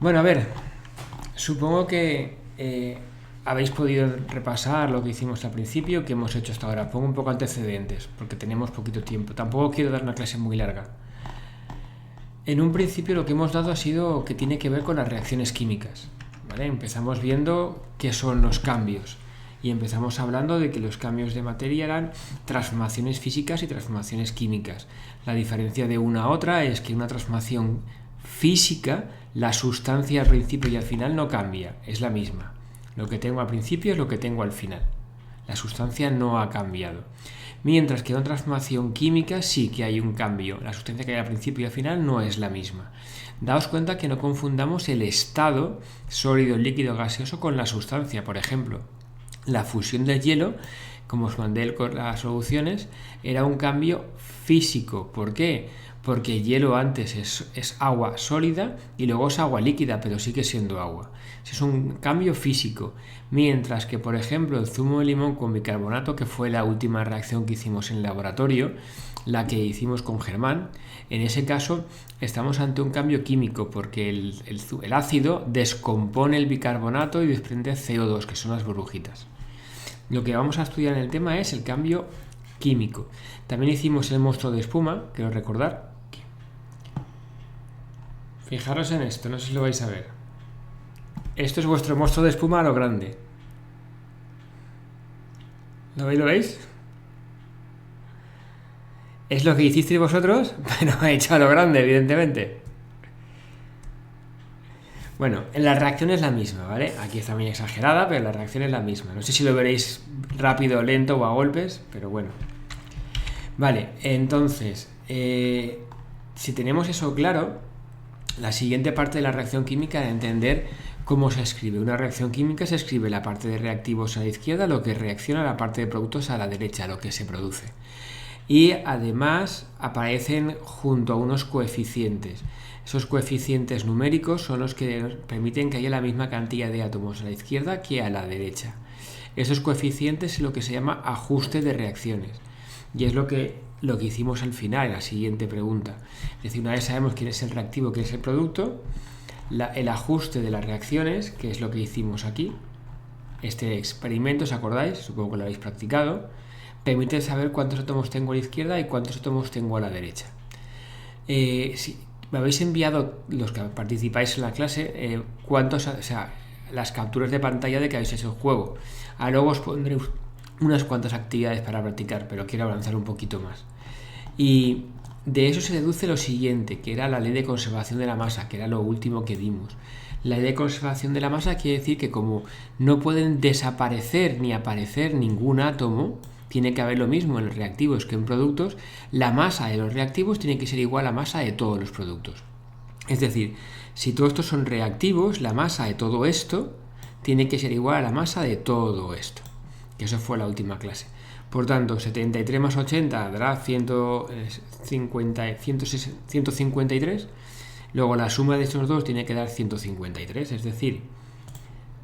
Bueno, a ver, supongo que habéis podido repasar lo que hicimos al principio, que hemos hecho hasta ahora. Pongo un poco antecedentes, porque tenemos poquito tiempo. Tampoco quiero dar una clase muy larga. En un principio lo que hemos dado ha sido que tiene que ver con las reacciones químicas, ¿vale? Empezamos viendo qué son los cambios y empezamos hablando de que los cambios de materia eran transformaciones físicas y transformaciones químicas. La diferencia de una a otra es que una transformación física, la sustancia al principio y al final no cambia, es la misma. Lo que tengo al principio es lo que tengo al final. La sustancia no ha cambiado. Mientras que en una transformación química sí que hay un cambio. La sustancia que hay al principio y al final no es la misma. Daos cuenta que no confundamos el estado sólido, líquido, gaseoso con la sustancia. Por ejemplo, la fusión del hielo, como os mandé con las soluciones, era un cambio físico. ¿Por qué? Porque el hielo antes es agua sólida y luego es agua líquida, pero sigue siendo agua. Es un cambio físico. Mientras que, por ejemplo, el zumo de limón con bicarbonato, que fue la última reacción que hicimos en el laboratorio, la que hicimos con Germán, en ese caso estamos ante un cambio químico, porque el ácido descompone el bicarbonato y desprende CO2, que son las burbujitas. Lo que vamos a estudiar en el tema es el cambio químico. También hicimos el monstruo de espuma, quiero recordar. Fijaros en esto, no sé si lo vais a ver. Esto es vuestro monstruo de espuma a lo grande. ¿Lo veis? ¿Lo veis? Es lo que hicisteis vosotros, pero hecho a lo grande, evidentemente. Bueno, en la reacción es la misma, ¿vale? Aquí está muy exagerada, pero la reacción es la misma. No sé si lo veréis rápido, lento o a golpes, pero bueno. Vale, entonces, si tenemos eso claro, la siguiente parte de la reacción química es entender cómo se escribe. Una reacción química se escribe la parte de reactivos a la izquierda, lo que reacciona, la parte de productos a la derecha, lo que se produce. Y además aparecen junto a unos coeficientes. Esos coeficientes numéricos son los que permiten que haya la misma cantidad de átomos a la izquierda que a la derecha. Esos coeficientes es lo que se llama ajuste de reacciones. Y es lo que hicimos al final, en la siguiente pregunta. Es decir, una vez sabemos quién es el reactivo, quién es el producto, el ajuste de las reacciones, que es lo que hicimos aquí. Este experimento, ¿os acordáis? Supongo que lo habéis practicado. Permite saber cuántos átomos tengo a la izquierda y cuántos átomos tengo a la derecha. Si me habéis enviado, los que participáis en la clase, las capturas de pantalla de que habéis hecho el juego. Ahora luego os pondré unas cuantas actividades para practicar, pero quiero avanzar un poquito más. Y de eso se deduce lo siguiente, que era la ley de conservación de la masa, que era lo último que vimos. La ley de conservación de la masa quiere decir que como no pueden desaparecer ni aparecer ningún átomo, tiene que haber lo mismo en los reactivos que en productos, la masa de los reactivos tiene que ser igual a la masa de todos los productos. Es decir, si todos estos son reactivos, la masa de todo esto tiene que ser igual a la masa de todo esto. Que eso fue la última clase. Por tanto, 73 más 80 dará 153. Luego la suma de estos dos tiene que dar 153. Es decir,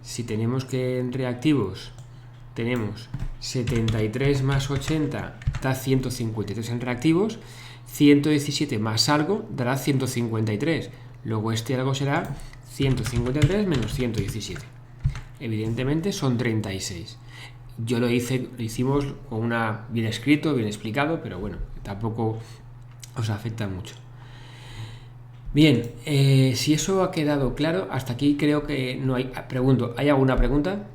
si tenemos que en reactivos tenemos 73 más 80 da 153 en reactivos, 117 más algo dará 153. Luego este algo será 153 menos 117. Evidentemente son 36. Yo lo hicimos con una bien escrito, bien explicado, pero bueno, tampoco os afecta mucho. Bien, si eso ha quedado claro, hasta aquí creo que no hay. Pregunto, ¿hay alguna pregunta?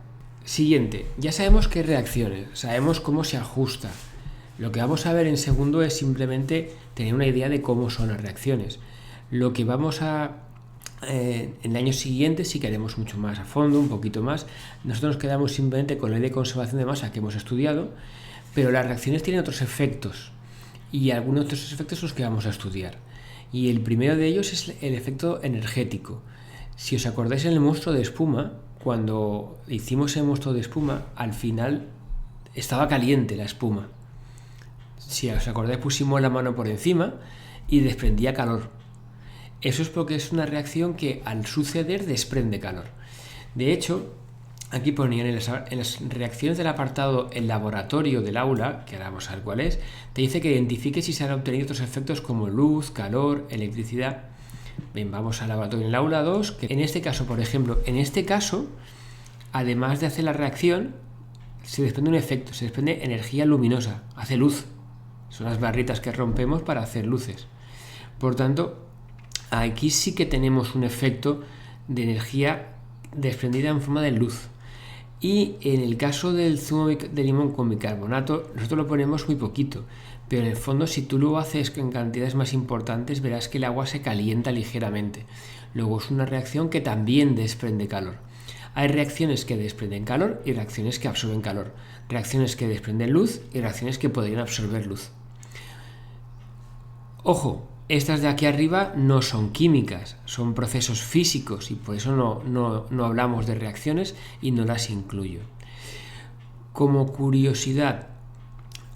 Siguiente, ya sabemos qué reacciones, sabemos cómo se ajusta. Lo que vamos a ver en segundo es simplemente tener una idea de cómo son las reacciones. Lo que vamos a en el año siguiente sí que haremos mucho más a fondo, un poquito más. Nosotros nos quedamos simplemente con la ley de conservación de masa que hemos estudiado, pero las reacciones tienen otros efectos y algunos de esos efectos son los que vamos a estudiar. Y el primero de ellos es el efecto energético. Si os acordáis en el monstruo de espuma, cuando hicimos el monstruo de espuma, al final estaba caliente la espuma. Si os acordáis, pusimos la mano por encima y desprendía calor. Eso es porque es una reacción que al suceder desprende calor. De hecho, aquí ponían en las reacciones del apartado el laboratorio del aula, que ahora vamos a ver cuál es, te dice que identifique si se han obtenido otros efectos como luz, calor, electricidad. Bien, vamos al laboratorio en el aula 2, que en este caso, por ejemplo, además de hacer la reacción, se desprende un efecto, se desprende energía luminosa, hace luz. Son las barritas que rompemos para hacer luces. Por tanto, aquí sí que tenemos un efecto de energía desprendida en forma de luz. Y en el caso del zumo de limón con bicarbonato, nosotros lo ponemos muy poquito, pero en el fondo si tú lo haces en cantidades más importantes verás que el agua se calienta ligeramente. Luego es una reacción que también desprende calor. Hay reacciones que desprenden calor y reacciones que absorben calor. Reacciones que desprenden luz y reacciones que podrían absorber luz. Ojo, estas de aquí arriba no son químicas, son procesos físicos y por eso no hablamos de reacciones y no las incluyo. Como curiosidad,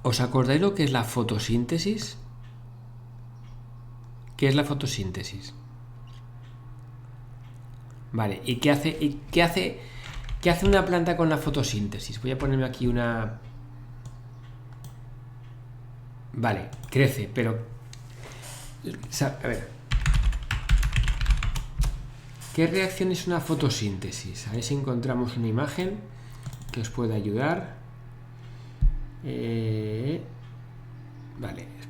¿os acordáis lo que es la fotosíntesis? ¿Qué es la fotosíntesis? Vale, ¿y qué hace una planta con la fotosíntesis? Voy a ponerme aquí una... Vale, crece, pero... A ver, ¿qué reacción es una fotosíntesis? A ver si encontramos una imagen que os pueda ayudar. Vale,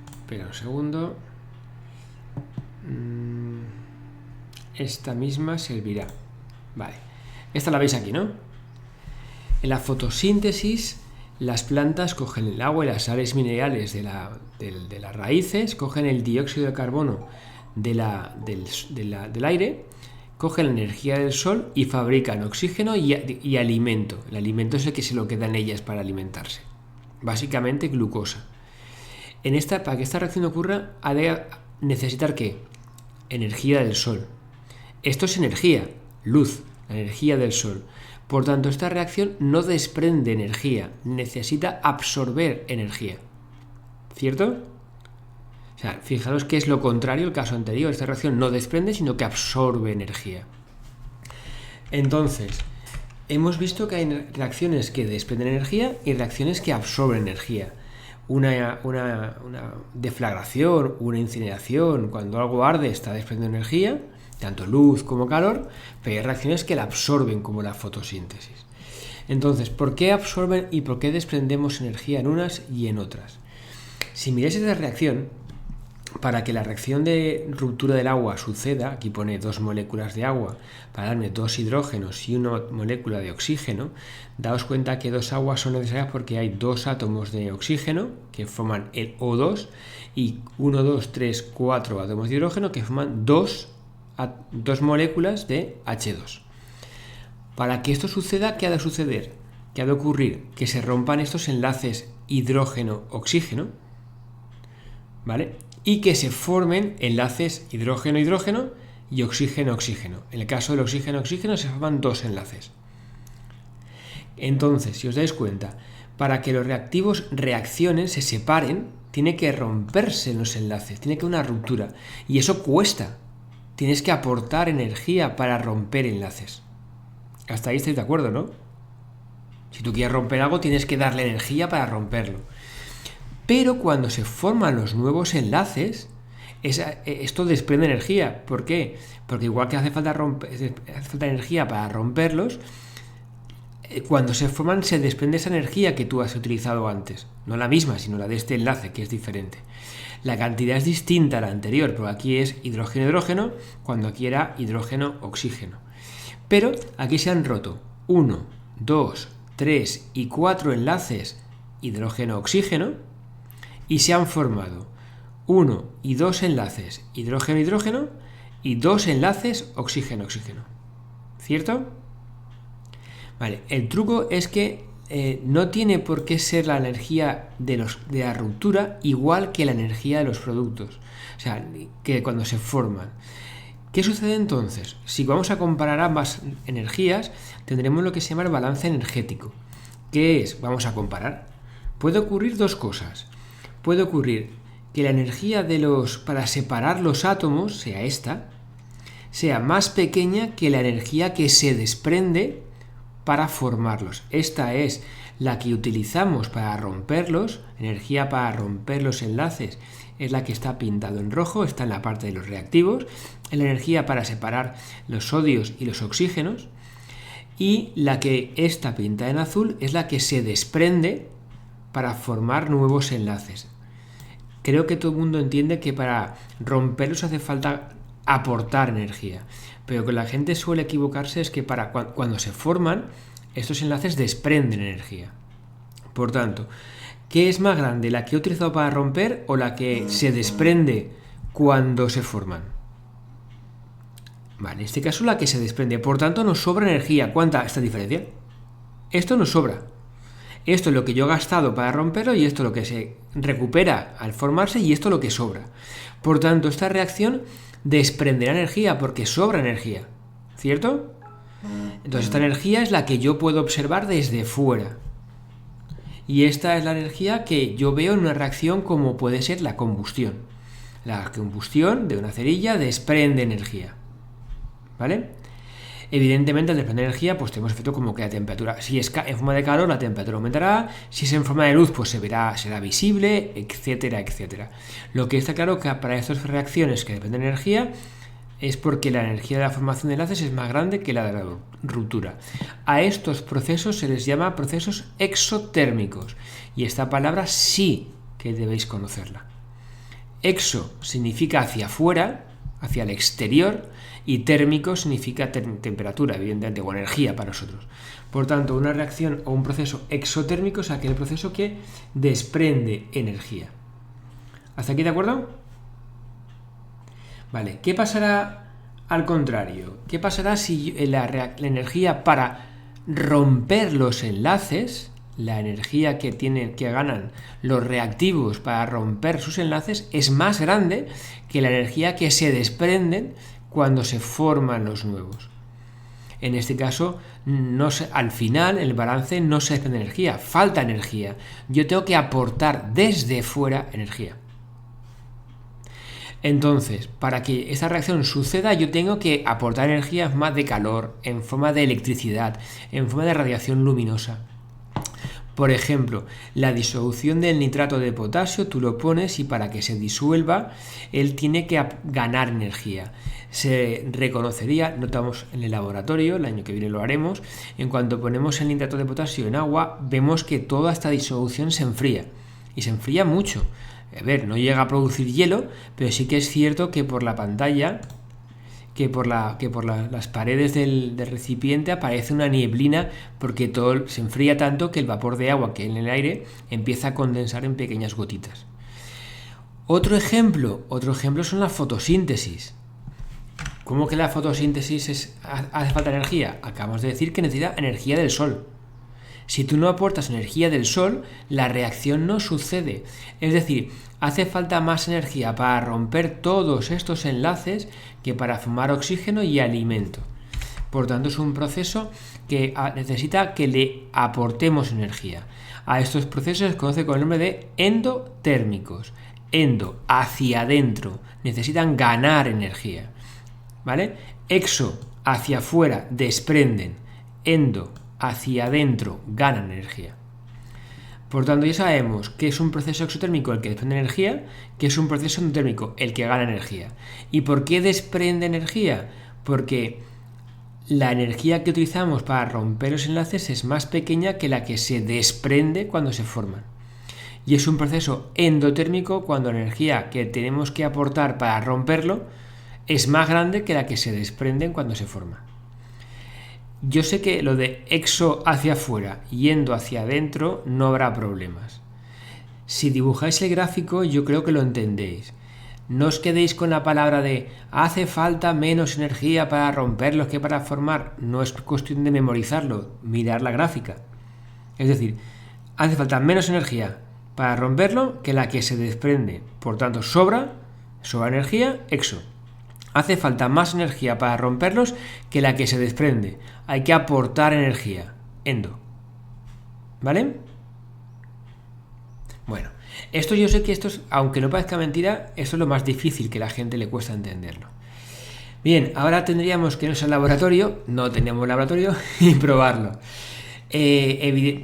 espera un segundo. Esta misma servirá. Vale, esta la veis aquí, ¿no? En la fotosíntesis, las plantas cogen el agua y las sales minerales de las raíces, cogen el dióxido de carbono del aire, cogen la energía del sol y fabrican oxígeno y alimento. El alimento es el que se lo quedan ellas para alimentarse. Básicamente glucosa. Para que esta reacción ocurra, ha de necesitar ¿qué? Energía del sol. Esto es energía, luz, la energía del sol. Por tanto, esta reacción no desprende energía, necesita absorber energía. ¿Cierto? O sea, fijaros que es lo contrario al caso anterior. Esta reacción no desprende, sino que absorbe energía. Entonces, hemos visto que hay reacciones que desprenden energía y reacciones que absorben energía. Una deflagración, una incineración, cuando algo arde está desprendiendo energía, tanto luz como calor, pero hay reacciones que la absorben, como la fotosíntesis. Entonces, ¿por qué absorben y por qué desprendemos energía en unas y en otras? Si miráis esta reacción, para que la reacción de ruptura del agua suceda, aquí pone 2 moléculas de agua para darme 2 hidrógenos y una molécula de oxígeno, daos cuenta que 2 aguas son necesarias porque hay 2 átomos de oxígeno que forman el O2 y 1, 2, 3, 4 átomos de hidrógeno que forman 2 moléculas de H2. Para que esto suceda, ¿qué ha de suceder? ¿Qué ha de ocurrir? Que se rompan estos enlaces hidrógeno-oxígeno, ¿vale? Y que se formen enlaces hidrógeno-hidrógeno y oxígeno-oxígeno. En el caso del oxígeno-oxígeno se forman 2 enlaces. Entonces, si os dais cuenta, para que los reactivos reaccionen, se separen, tiene que romperse los enlaces, tiene que haber una ruptura. Y eso cuesta. Tienes que aportar energía para romper enlaces. Hasta ahí estáis de acuerdo, ¿no? Si tú quieres romper algo, tienes que darle energía para romperlo. Pero cuando se forman los nuevos enlaces, esto desprende energía. ¿Por qué? Porque igual que hace falta energía para romperlos, cuando se forman se desprende esa energía que tú has utilizado antes. No la misma, sino la de este enlace, que es diferente. La cantidad es distinta a la anterior, pero aquí es hidrógeno-hidrógeno, cuando aquí era hidrógeno-oxígeno. Pero aquí se han roto 1, 2, 3 y 4 enlaces hidrógeno-oxígeno y se han formado 1 y 2 enlaces hidrógeno-hidrógeno y 2 enlaces oxígeno-oxígeno. ¿Cierto? Vale, el truco es que no tiene por qué ser la energía de la ruptura igual que la energía de los productos, o sea, que cuando se forman. ¿Qué sucede entonces? Si vamos a comparar ambas energías, tendremos lo que se llama el balance energético. ¿Qué es? Vamos a comparar. Puede ocurrir 2 cosas. Puede ocurrir que la energía para separar los átomos, sea esta, sea más pequeña que la energía que se desprende para formarlos. Esta es la que utilizamos para romperlos, energía para romper los enlaces es la que está pintado en rojo, está en la parte de los reactivos, es la energía para separar los sodios y los oxígenos, y la que está pintada en azul es la que se desprende para formar nuevos enlaces. Creo que todo el mundo entiende que para romperlos hace falta aportar energía, pero que la gente suele equivocarse es que cuando se forman, estos enlaces desprenden energía. Por tanto, ¿qué es más grande, la que he utilizado para romper o la que se desprende cuando se forman? Vale, en este caso la que se desprende, por tanto nos sobra energía. ¿Cuánta esta diferencia? Esto nos sobra. Esto es lo que yo he gastado para romperlo y esto es lo que se recupera al formarse y esto es lo que sobra. Por tanto, esta reacción desprenderá energía porque sobra energía, ¿cierto? Entonces esta energía es la que yo puedo observar desde fuera. Y esta es la energía que yo veo en una reacción como puede ser la combustión. La combustión de una cerilla desprende energía, ¿vale? Evidentemente, al desprender energía, pues tenemos efecto como que la temperatura, si es en forma de calor, la temperatura aumentará, si es en forma de luz, pues será visible, etcétera, etcétera. Lo que está claro que para estas reacciones que dependen de energía es porque la energía de la formación de enlaces es más grande que la de la ruptura. A estos procesos se les llama procesos exotérmicos y esta palabra sí que debéis conocerla. Exo significa hacia afuera, hacia el exterior, y térmico significa temperatura, evidentemente, o energía para nosotros. Por tanto, una reacción o un proceso exotérmico es aquel proceso que desprende energía. ¿Hasta aquí de acuerdo? Vale, ¿qué pasará al contrario? ¿Qué pasará si la energía para romper los enlaces, la energía que ganan los reactivos para romper sus enlaces, es más grande que la energía que se desprenden cuando se forman los nuevos? En este caso, al final, el balance no se desprende energía, falta energía. Yo tengo que aportar desde fuera energía. Entonces, para que esta reacción suceda, yo tengo que aportar energía en forma de calor, en forma de electricidad, en forma de radiación luminosa. Por ejemplo, la disolución del nitrato de potasio, tú lo pones y para que se disuelva, él tiene que ganar energía. Se reconocería, notamos en el laboratorio, el año que viene lo haremos, en cuanto ponemos el nitrato de potasio en agua, vemos que toda esta disolución se enfría, y se enfría mucho. A ver, no llega a producir hielo, pero sí que es cierto que por la pantalla, las paredes del recipiente aparece una nieblina porque todo se enfría tanto que el vapor de agua que hay en el aire empieza a condensar en pequeñas gotitas. Otro ejemplo son la fotosíntesis. ¿Cómo que la fotosíntesis hace falta energía? Acabamos de decir que necesita energía del sol. Si tú no aportas energía del sol, la reacción no sucede. Es decir, hace falta más energía para romper todos estos enlaces que para formar oxígeno y alimento. Por tanto, es un proceso que necesita que le aportemos energía. A estos procesos se conoce con el nombre de endotérmicos. Endo, hacia adentro. Necesitan ganar energía, ¿vale? Exo, hacia afuera, desprenden. Endo, hacia adentro, ganan energía. Por tanto, ya sabemos que es un proceso exotérmico el que desprende energía, que es un proceso endotérmico el que gana energía. ¿Y por qué desprende energía? Porque la energía que utilizamos para romper los enlaces es más pequeña que la que se desprende cuando se forman. Y es un proceso endotérmico cuando la energía que tenemos que aportar para romperlo es más grande que la que se desprende cuando se forma. Yo sé que lo de exo hacia afuera y endo hacia adentro no habrá problemas. Si dibujáis el gráfico, yo creo que lo entendéis. No os quedéis con la palabra de hace falta menos energía para romperlos que para formar. No es cuestión de memorizarlo, mirar la gráfica. Es decir, hace falta menos energía para romperlo que la que se desprende. Por tanto, sobra energía, exo. Hace falta más energía para romperlos que la que se desprende. Hay que aportar energía, endo. ¿Vale? Bueno, esto yo sé que aunque no parezca mentira, esto es lo más difícil que a la gente le cuesta entenderlo. Bien, ahora tendríamos que irnos al laboratorio, no tenemos laboratorio, y probarlo.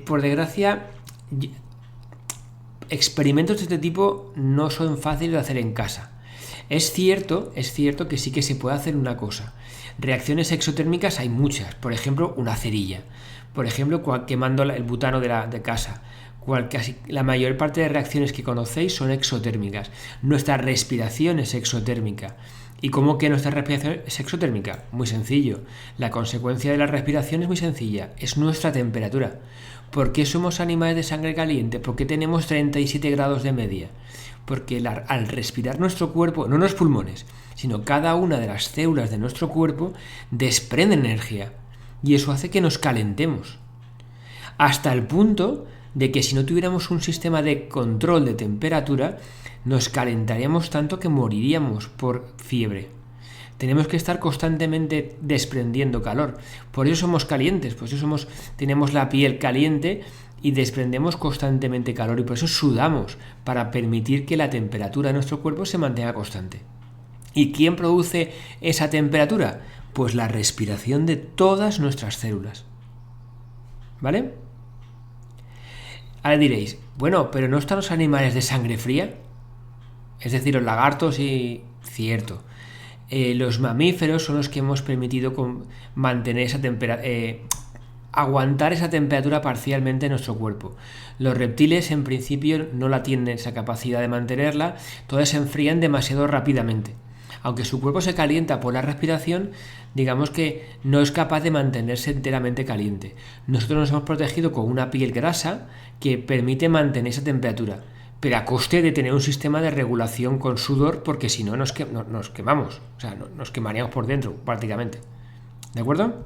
Por desgracia, experimentos de este tipo no son fáciles de hacer en casa. Es cierto que sí que se puede hacer una cosa. Reacciones exotérmicas hay muchas. Por ejemplo, una cerilla. Por ejemplo, quemando el butano de casa. Casi la mayor parte de reacciones que conocéis son exotérmicas. Nuestra respiración es exotérmica. ¿Y cómo que nuestra respiración es exotérmica? Muy sencillo. La consecuencia de la respiración es muy sencilla. Es nuestra temperatura. ¿Por qué somos animales de sangre caliente? ¿Por qué tenemos 37 grados de media? Porque al respirar nuestro cuerpo, no los pulmones, sino cada una de las células de nuestro cuerpo desprende energía. Y eso hace que nos calentemos. Hasta el punto de que si no tuviéramos un sistema de control de temperatura, nos calentaríamos tanto que moriríamos por fiebre. Tenemos que estar constantemente desprendiendo calor. Por eso somos calientes, por eso tenemos la piel caliente y desprendemos constantemente calor, y por eso sudamos, para permitir que la temperatura de nuestro cuerpo se mantenga constante. ¿Y quién produce esa temperatura? Pues la respiración de todas nuestras células. ¿Vale? Ahora diréis, bueno, pero ¿no están los animales de sangre fría? Es decir, los lagartos y... Cierto. Los mamíferos son los que hemos permitido mantener esa temperatura, aguantar esa temperatura parcialmente en nuestro cuerpo. Los reptiles en principio no la tienen esa capacidad de mantenerla, todos se enfrían demasiado rápidamente. Aunque su cuerpo se calienta por la respiración, digamos que no es capaz de mantenerse enteramente caliente. Nosotros nos hemos protegido con una piel grasa que permite mantener esa temperatura, pero a coste de tener un sistema de regulación con sudor, porque si no nos quemamos, o sea, nos quemaríamos por dentro prácticamente. ¿De acuerdo?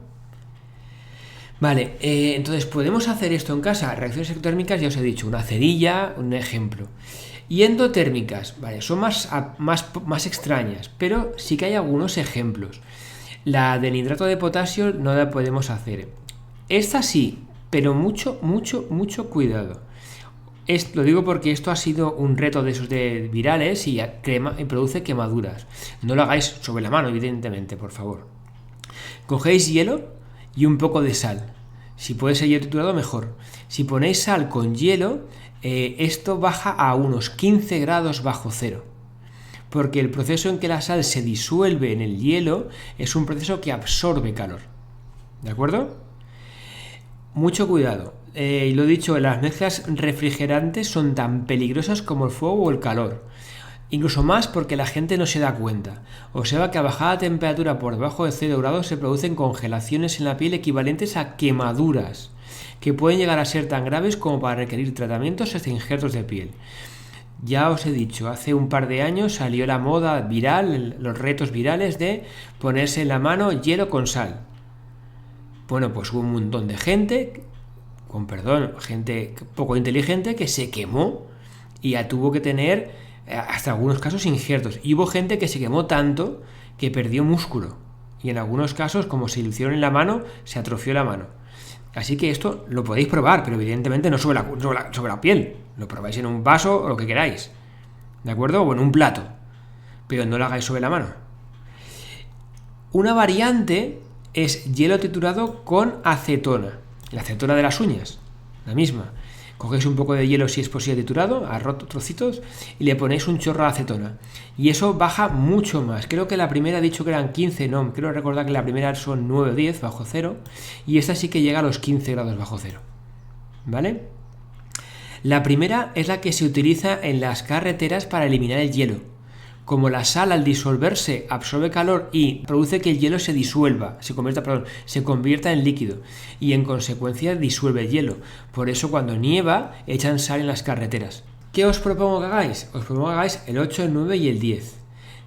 Vale, entonces podemos hacer esto en casa. Reacciones exotérmicas, ya os he dicho, una cerilla, un ejemplo. Y endotérmicas, vale, son más extrañas, pero sí que hay algunos ejemplos. La del nitrato de potasio no la podemos hacer. Esta sí, pero mucho cuidado. Lo digo porque esto ha sido un reto de esos de virales y produce quemaduras. No lo hagáis sobre la mano, evidentemente, por favor. Cogéis hielo y un poco de sal. Si puede ser hielo triturado, mejor. Si ponéis sal con hielo, esto baja a unos 15 grados bajo cero. Porque el proceso en que la sal se disuelve en el hielo es un proceso que absorbe calor. ¿De acuerdo? Mucho cuidado. Y lo dicho, las mezclas refrigerantes son tan peligrosas como el fuego o el calor. Incluso más porque la gente no se da cuenta. Observa que a bajada temperatura por debajo de 0 grados se producen congelaciones en la piel equivalentes a quemaduras, que pueden llegar a ser tan graves como para requerir tratamientos hasta injertos de piel. Ya os he dicho, hace un par de años salió la moda viral, los retos virales de ponerse en la mano hielo con sal. Bueno, pues hubo un montón de gente poco inteligente que se quemó y ya tuvo que tener hasta algunos casos injertos. Y hubo gente que se quemó tanto que perdió músculo. Y en algunos casos, como se lo hicieron en la mano, se atrofió la mano. Así que esto lo podéis probar, pero evidentemente no sobre la piel. Lo probáis en un vaso o lo que queráis. ¿De acuerdo? O en un plato. Pero no lo hagáis sobre la mano. Una variante es hielo triturado con acetona. La acetona de las uñas, la misma. Cogéis un poco de hielo, si es posible, triturado, a trocitos, y le ponéis un chorro de acetona. Y eso baja mucho más. Creo que la primera he dicho que eran 15, no, creo recordar que la primera son 9 o 10 bajo cero, y esta sí que llega a los 15 grados bajo cero. ¿Vale? La primera es la que se utiliza en las carreteras para eliminar el hielo. Como la sal al disolverse absorbe calor y produce que el hielo se convierta en líquido y en consecuencia disuelve el hielo. Por eso cuando nieva echan sal en las carreteras. ¿Qué os propongo que hagáis? Os propongo que hagáis el 8, el 9 y el 10.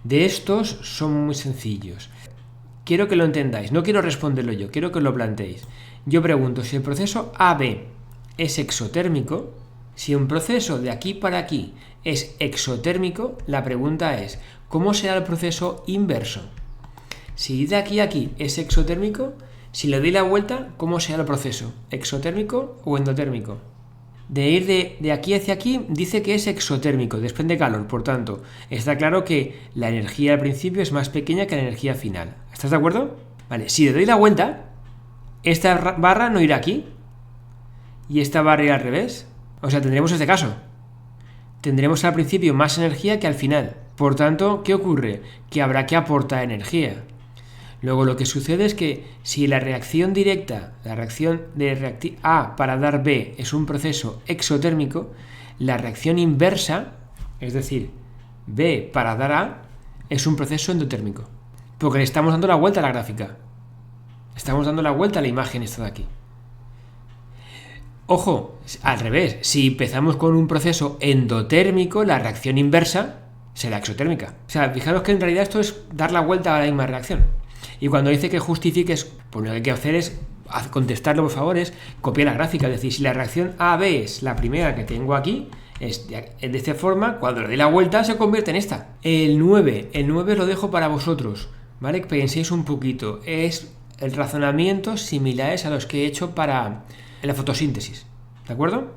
De estos son muy sencillos. Quiero que lo entendáis, no quiero responderlo yo, quiero que os lo planteéis. Yo pregunto, si el proceso AB es exotérmico, si un proceso de aquí para aquí es exotérmico, la pregunta es, ¿cómo será el proceso inverso? Si de aquí a aquí es exotérmico, si le doy la vuelta, ¿cómo será el proceso? ¿Exotérmico o endotérmico? De ir de aquí hacia aquí, dice que es exotérmico, desprende calor, por tanto, está claro que la energía al principio es más pequeña que la energía final. ¿Estás de acuerdo? Vale, si le doy la vuelta, esta barra no irá aquí y esta barra irá al revés. O sea, tendremos este caso. tendremos al principio más energía que al final. Por tanto, ¿qué ocurre? Que habrá que aportar energía. Luego lo que sucede es que si la reacción directa, la reacción de A para dar B es un proceso exotérmico, la reacción inversa, es decir, B para dar A, es un proceso endotérmico. Porque le estamos dando la vuelta a la gráfica. Estamos dando la vuelta a la imagen esta de aquí. Ojo, al revés, si empezamos con un proceso endotérmico, la reacción inversa será exotérmica. O sea, fijaros que en realidad esto es dar la vuelta a la misma reacción. Y cuando dice que justifiques, pues lo que hay que hacer es contestarlo, por favor, es copiar la gráfica. Es decir, si la reacción AB es la primera que tengo aquí, es de esta forma, cuando le dé la vuelta se convierte en esta. El 9 lo dejo para vosotros, ¿vale? Que penséis un poquito. Es el razonamiento similares a los que he hecho para la fotosíntesis, ¿de acuerdo?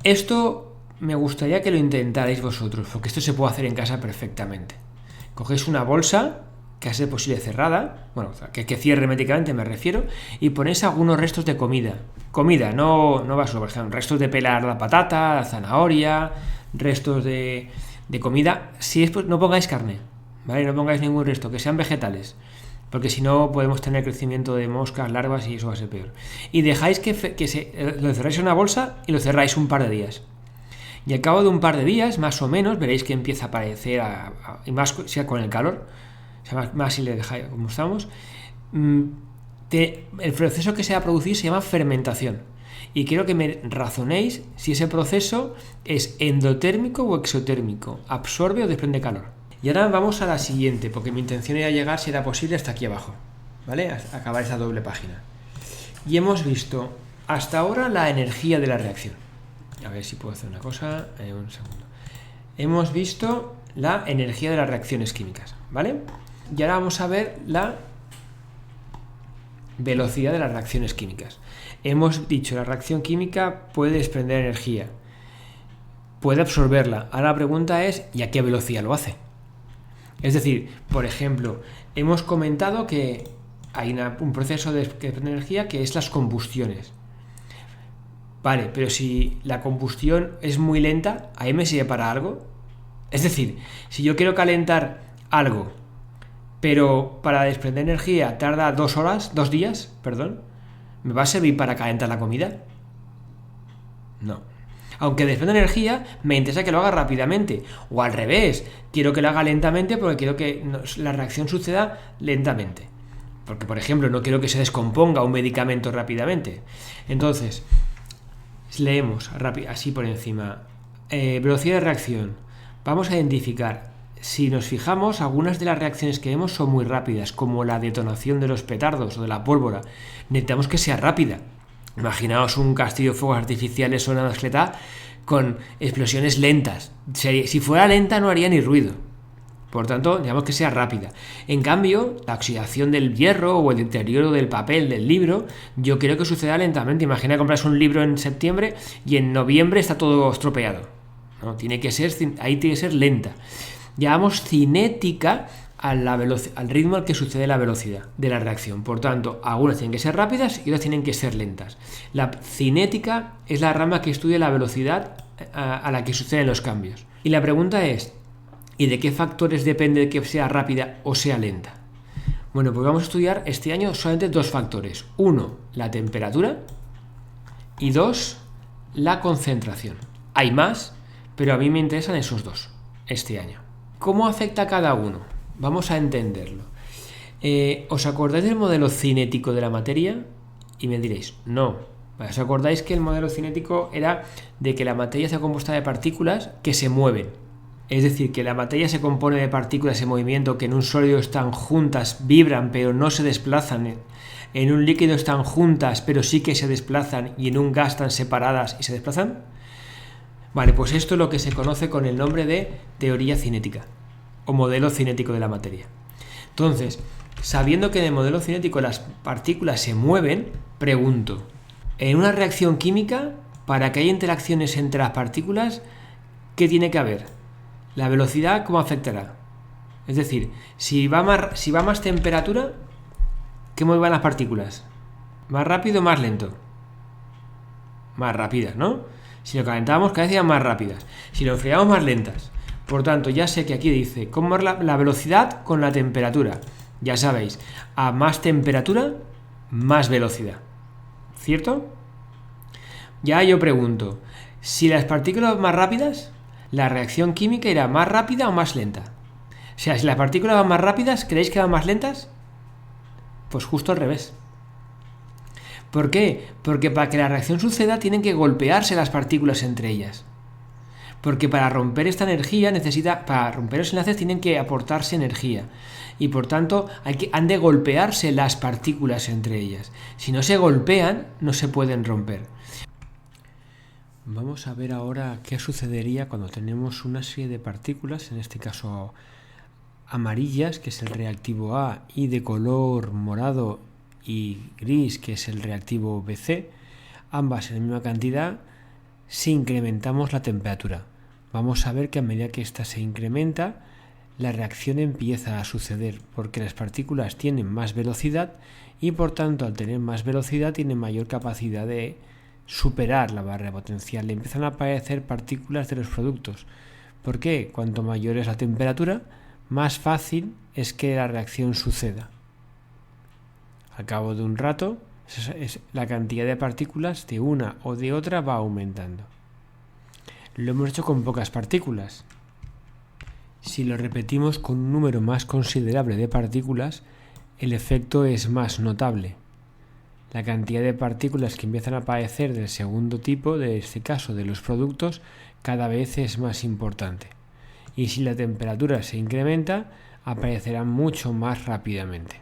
Esto me gustaría que lo intentarais vosotros, porque esto se puede hacer en casa perfectamente. Cogéis una bolsa, que a ser posible cerrada, bueno, que cierre herméticamente me refiero, y ponéis algunos restos de comida. Comida, no basura, por ejemplo, restos de pelar la patata, la zanahoria, restos de comida. Si es, pues, no pongáis carne, ¿vale? No pongáis ningún resto, que sean vegetales, porque si no podemos tener crecimiento de moscas, larvas y eso va a ser peor. Y dejáis lo cerráis en una bolsa y lo cerráis un par de días. Y al cabo de un par de días, más o menos, veréis que empieza a aparecer, y más sea con el calor, o sea, más si le dejáis como estamos, el proceso que se va a producir se llama fermentación. Y quiero que me razonéis si ese proceso es endotérmico o exotérmico, absorbe o desprende calor. Y ahora vamos a la siguiente, porque mi intención era llegar, si era posible, hasta aquí abajo, ¿vale? A acabar esa doble página. Y hemos visto hasta ahora la energía de la reacción. A ver si puedo hacer una cosa, un segundo. Hemos visto la energía de las reacciones químicas, ¿vale? Y ahora vamos a ver la velocidad de las reacciones químicas. Hemos dicho la reacción química puede desprender energía, puede absorberla. Ahora la pregunta es, ¿y a qué velocidad lo hace? Es decir, por ejemplo, hemos comentado que hay un proceso que desprende energía que es las combustiones. Vale, pero si la combustión es muy lenta, ¿ahí me sirve para algo? Es decir, si yo quiero calentar algo, pero para desprender energía tarda 2 días, ¿me va a servir para calentar la comida? No. Aunque desprenda energía, me interesa que lo haga rápidamente. O al revés, quiero que lo haga lentamente porque quiero que la reacción suceda lentamente. Porque, por ejemplo, no quiero que se descomponga un medicamento rápidamente. Entonces, leemos así por encima. Velocidad de reacción. Vamos a identificar. Si nos fijamos, algunas de las reacciones que vemos son muy rápidas, como la detonación de los petardos o de la pólvora. Necesitamos que sea rápida. Imaginaos un castillo de fuegos artificiales o una mascleta con explosiones lentas. Si fuera lenta no haría ni ruido. Por tanto, digamos que sea rápida. En cambio, la oxidación del hierro o el deterioro del papel del libro, yo quiero que suceda lentamente. Imagina compras un libro en septiembre y en noviembre está todo estropeado, ¿no? Ahí tiene que ser lenta. Llamamos cinética al ritmo al que sucede la velocidad de la reacción. Por tanto, algunas tienen que ser rápidas y otras tienen que ser lentas. La cinética es la rama que estudia la velocidad a la que suceden los cambios. Y la pregunta es, ¿y de qué factores depende de que sea rápida o sea lenta? Bueno, pues vamos a estudiar este año solamente 2 factores. 1, la temperatura, y 2, la concentración. Hay más, pero a mí me interesan esos 2 este año. ¿Cómo afecta cada uno? Vamos a entenderlo. ¿Os acordáis del modelo cinético de la materia? Y me diréis, no. ¿Os acordáis que el modelo cinético era de que la materia está compuesta de partículas que se mueven? Es decir, que la materia se compone de partículas en movimiento que en un sólido están juntas, vibran, pero no se desplazan. En un líquido están juntas, pero sí que se desplazan, y en un gas están separadas y se desplazan. Vale, pues esto es lo que se conoce con el nombre de teoría cinética o modelo cinético de la materia. Entonces, sabiendo que en el modelo cinético las partículas se mueven, pregunto, en una reacción química, para que haya interacciones entre las partículas, ¿qué tiene que haber? La velocidad, ¿cómo afectará? Es decir, si va más temperatura, ¿qué muevan las partículas? ¿Más rápido o más lento? Más rápidas, ¿no? Si lo calentábamos, cada vez iban más rápidas. Si lo enfriábamos, más lentas. Por tanto, ya sé que aquí dice cómo es la velocidad con la temperatura. Ya sabéis, a más temperatura, más velocidad. ¿Cierto? Ya yo pregunto, si las partículas van más rápidas, la reacción química irá más rápida o más lenta. O sea, si las partículas van más rápidas, ¿creéis que van más lentas? Pues justo al revés. ¿Por qué? Porque para que la reacción suceda tienen que golpearse las partículas entre ellas. Porque para romper esta energía para romper los enlaces tienen que aportarse energía. Y por tanto han de golpearse las partículas entre ellas. Si no se golpean, no se pueden romper. Vamos a ver ahora qué sucedería cuando tenemos una serie de partículas, en este caso amarillas, que es el reactivo A, y de color morado y gris, que es el reactivo BC, ambas en la misma cantidad, si incrementamos la temperatura. Vamos a ver que a medida que ésta se incrementa, la reacción empieza a suceder, porque las partículas tienen más velocidad y por tanto al tener más velocidad tienen mayor capacidad de superar la barrera potencial. Le empiezan a aparecer partículas de los productos. ¿Por qué? Cuanto mayor es la temperatura, más fácil es que la reacción suceda. Al cabo de un rato, la cantidad de partículas de una o de otra va aumentando. Lo hemos hecho con pocas partículas. Si lo repetimos con un número más considerable de partículas, el efecto es más notable. La cantidad de partículas que empiezan a aparecer del segundo tipo, de este caso de los productos, cada vez es más importante. Y si la temperatura se incrementa, aparecerán mucho más rápidamente.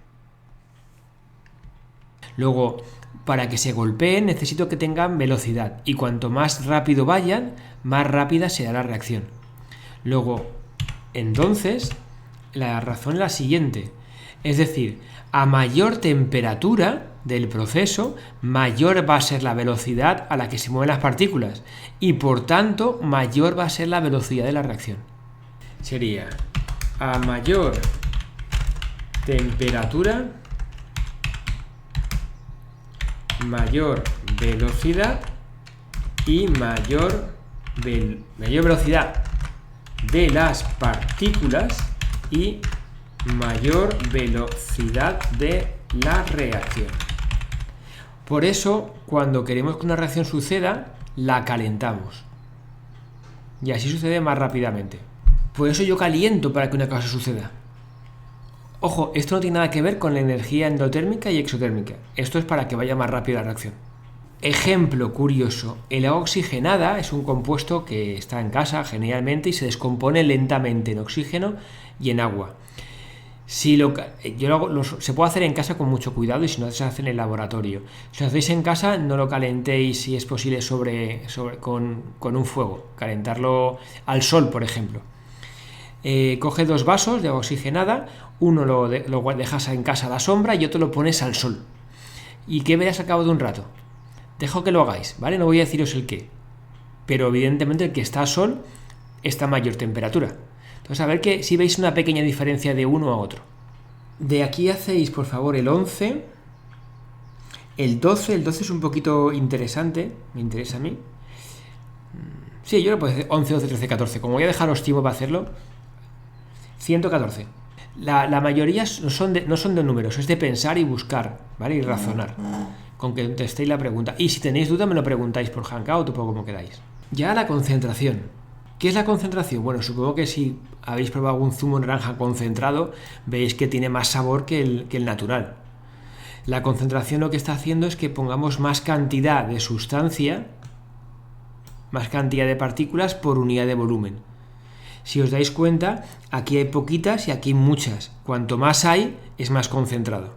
Luego, para que se golpeen necesito que tengan velocidad y cuanto más rápido vayan, más rápida será la reacción. Luego, entonces, la razón es la siguiente. Es decir, a mayor temperatura del proceso, mayor va a ser la velocidad a la que se mueven las partículas y por tanto, mayor va a ser la velocidad de la reacción. Sería a mayor temperatura, mayor velocidad y mayor velocidad de las partículas y mayor velocidad de la reacción. Por eso, cuando queremos que una reacción suceda, la calentamos. Y así sucede más rápidamente. Por eso yo caliento para que una cosa suceda. Ojo, esto no tiene nada que ver con la energía endotérmica y exotérmica. Esto es para que vaya más rápido la reacción. Ejemplo curioso, el agua oxigenada es un compuesto que está en casa generalmente y se descompone lentamente en oxígeno y en agua. Se puede hacer en casa con mucho cuidado y si no se hace en el laboratorio. Si lo hacéis en casa, no lo calentéis si es posible con un fuego. Calentarlo al sol, por ejemplo. Coge 2 vasos de agua oxigenada, uno lo dejas en casa a la sombra y otro lo pones al sol. ¿Y qué verás al cabo de un rato? Dejo que lo hagáis, ¿vale? No voy a deciros el qué. Pero evidentemente el que está al sol está a mayor temperatura. Entonces a ver que si veis una pequeña diferencia de uno a otro. De aquí hacéis, por favor, el 11. El 12 es un poquito interesante, me interesa a mí. Sí, yo lo puedo hacer 11, 12, 13, 14. Como voy a dejaros tiempo para hacerlo, 114. La mayoría no son de números, es de pensar y buscar, ¿vale? Y razonar. Con que contestéis la pregunta. Y si tenéis duda me lo preguntáis por Hangout o por como queráis. Ya la concentración. ¿Qué es la concentración? Bueno, supongo que si habéis probado algún zumo naranja concentrado, veis que tiene más sabor que el natural. La concentración lo que está haciendo es que pongamos más cantidad de sustancia, más cantidad de partículas por unidad de volumen. Si os dais cuenta, aquí hay poquitas y aquí hay muchas. Cuanto más hay, es más concentrado.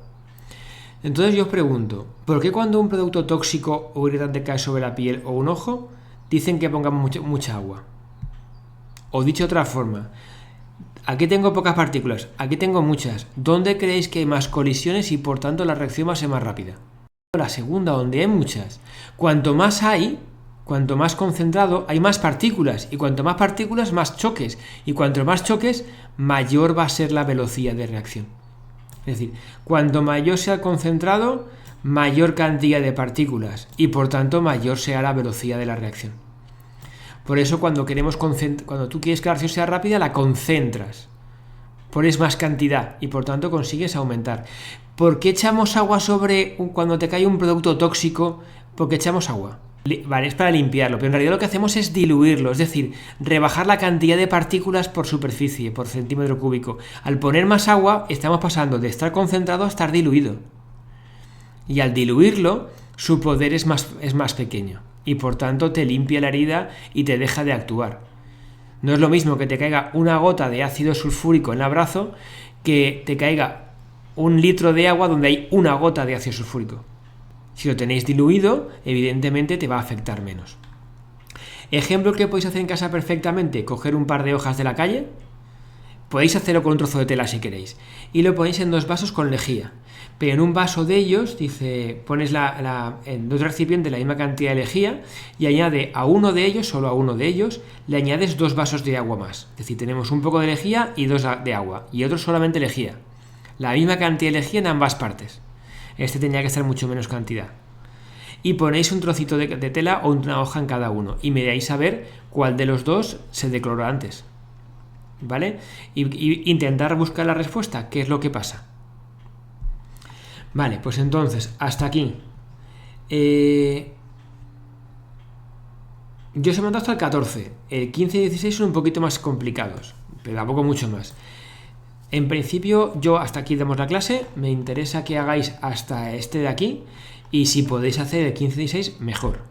Entonces yo os pregunto, ¿por qué cuando un producto tóxico o irritante cae sobre la piel o un ojo, dicen que pongamos mucha agua? O dicho de otra forma, aquí tengo pocas partículas, aquí tengo muchas. ¿Dónde creéis que hay más colisiones y por tanto la reacción va a ser más rápida? La segunda, donde hay muchas. Cuanto más hay, cuanto más concentrado, hay más partículas. Y cuanto más partículas, más choques. Y cuanto más choques, mayor va a ser la velocidad de reacción. Es decir, cuanto mayor sea el concentrado, mayor cantidad de partículas y por tanto mayor sea la velocidad de la reacción. Por eso cuando tú quieres que la reacción sea rápida, la concentras. Pones más cantidad y por tanto consigues aumentar. ¿Por qué echamos agua cuando te cae un producto tóxico? ¿Por qué echamos agua? Vale, es para limpiarlo, pero en realidad lo que hacemos es diluirlo, es decir, rebajar la cantidad de partículas por superficie, por centímetro cúbico. Al poner más agua, estamos pasando de estar concentrado a estar diluido. Y al diluirlo, su poder es más pequeño. Y por tanto te limpia la herida y te deja de actuar. No es lo mismo que te caiga una gota de ácido sulfúrico en el brazo que te caiga 1 litro de agua donde hay una gota de ácido sulfúrico. Si lo tenéis diluido, evidentemente te va a afectar menos. Ejemplo que podéis hacer en casa perfectamente: coger un par de hojas de la calle, podéis hacerlo con un trozo de tela si queréis, y lo ponéis en 2 vasos con lejía. Pero en un vaso de ellos, pones en 2 recipientes la misma cantidad de lejía y añade a uno de ellos, solo a uno de ellos, le añades 2 vasos de agua más. Es decir, tenemos un poco de lejía y 2 de agua, y otro solamente lejía. La misma cantidad de lejía en ambas partes. Tenía que ser mucho menos cantidad. Y ponéis un trocito de tela o una hoja en cada uno y miráis a ver cuál de los 2 se decloró antes. ¿Vale? Y intentar buscar la respuesta, qué es lo que pasa. Vale, pues entonces, hasta aquí. Yo os he mandado hasta el 14. El 15 y 16 son un poquito más complicados, pero tampoco mucho más. En principio, yo hasta aquí damos la clase. Me interesa que hagáis hasta este de aquí. Y si podéis hacer el 15 y 16, mejor.